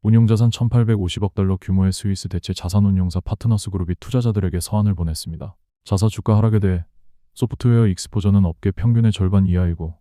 운용자산 1850억 달러 규모의 스위스 대체 자산운용사 파트너스 그룹이 투자자들에게 서한을 보냈습니다. 자사 주가 하락에 대해 소프트웨어 익스포저는 업계 평균의 절반 이하이고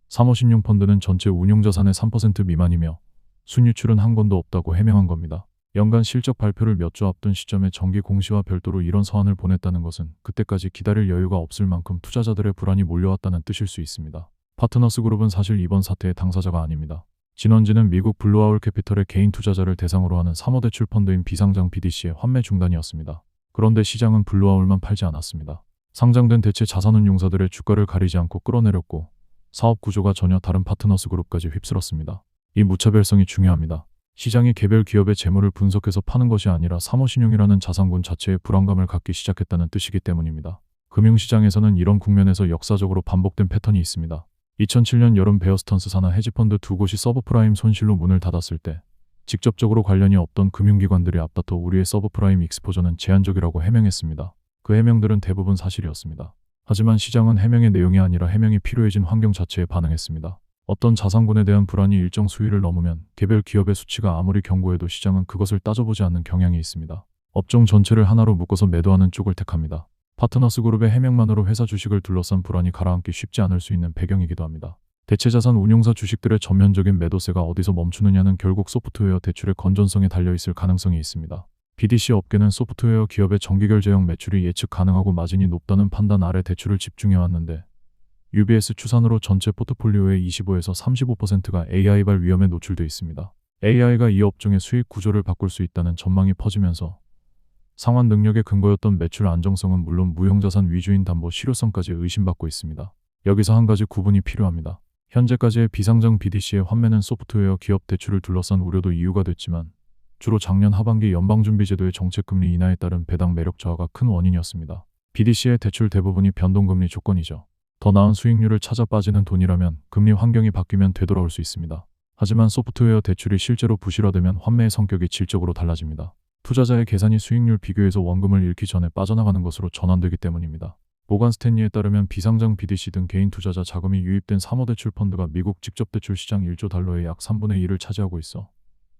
사모신용 펀드는 전체 운용자산의 3% 미만이며 순유출은 한 건도 없다고 해명한 겁니다. 연간 실적 발표를 몇 주 앞둔 시점에 정기 공시와 별도로 이런 서한을 보냈다는 것은 그때까지 기다릴 여유가 없을 만큼 투자자들의 불안이 몰려왔다는 뜻일 수 있습니다. 파트너스 그룹은 사실 이번 사태의 당사자가 아닙니다. 진원지는 미국 블루아울 캐피털의 개인 투자자를 대상으로 하는 사모대출 펀드인 비상장 BDC의 환매 중단이었습니다. 그런데 시장은 블루아울만 팔지 않았습니다. 상장된 대체 자산운용사들의 주가를 가리지 않고 끌어내렸고 사업 구조가 전혀 다른 파트너스 그룹까지 휩쓸었습니다. 이 무차별성이 중요합니다. 시장이 개별 기업의 재물을 분석해서 파는 것이 아니라 사모신용이라는 자산군 자체에 불안감을 갖기 시작했다는 뜻이기 때문입니다. 금융시장에서는 이런 국면에서 역사적으로 반복된 패턴이 있습니다. 2007년 여름 베어스턴스 산하 헤지펀드 두 곳이 서브프라임 손실로 문을 닫았을 때 직접적으로 관련이 없던 금융기관들이 앞다퉈 우리의 서브프라임 익스포저는 제한적이라고 해명했습니다. 그 해명들은 대부분 사실이었습니다. 하지만 시장은 해명의 내용이 아니라 해명이 필요해진 환경 자체에 반응했습니다. 어떤 자산군에 대한 불안이 일정 수위를 넘으면 개별 기업의 수치가 아무리 견고해도 시장은 그것을 따져보지 않는 경향이 있습니다. 업종 전체를 하나로 묶어서 매도하는 쪽을 택합니다. 파트너스 그룹의 해명만으로 회사 주식을 둘러싼 불안이 가라앉기 쉽지 않을 수 있는 배경이기도 합니다. 대체자산 운용사 주식들의 전면적인 매도세가 어디서 멈추느냐는 결국 소프트웨어 대출의 건전성에 달려있을 가능성이 있습니다. BDC 업계는 소프트웨어 기업의 정기결제형 매출이 예측 가능하고 마진이 높다는 판단 아래 대출을 집중해왔는데 UBS 추산으로 전체 포트폴리오의 25에서 35%가 AI발 위험에 노출돼 있습니다. AI가 이 업종의 수익 구조를 바꿀 수 있다는 전망이 퍼지면서 상환 능력의 근거였던 매출 안정성은 물론 무형자산 위주인 담보 실효성까지 의심받고 있습니다. 여기서 한 가지 구분이 필요합니다. 현재까지의 비상장 BDC의 환매는 소프트웨어 기업 대출을 둘러싼 우려도 이유가 됐지만 주로 작년 하반기 연방준비제도의 정책금리 인하에 따른 배당 매력 저하가 큰 원인이었습니다. BDC의 대출 대부분이 변동금리 조건이죠. 더 나은 수익률을 찾아 빠지는 돈이라면 금리 환경이 바뀌면 되돌아올 수 있습니다. 하지만 소프트웨어 대출이 실제로 부실화되면 환매의 성격이 질적으로 달라집니다. 투자자의 계산이 수익률 비교에서 원금을 잃기 전에 빠져나가는 것으로 전환되기 때문입니다. 모간 스탠리에 따르면 비상장 BDC 등 개인 투자자 자금이 유입된 사모대출 펀드가 미국 직접대출 시장 1조 달러의 약 3분의 1을 차지하고 있어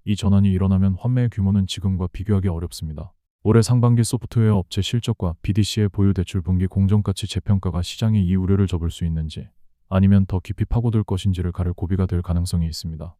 이 전환이 일어나면 환매의 규모는 지금과 비교하기 어렵습니다. 올해 상반기 소프트웨어 업체 실적과 BDC의 보유 대출 분기 공정가치 재평가가 시장이 이 우려를 접을 수 있는지 아니면 더 깊이 파고들 것인지를 가를 고비가 될 가능성이 있습니다.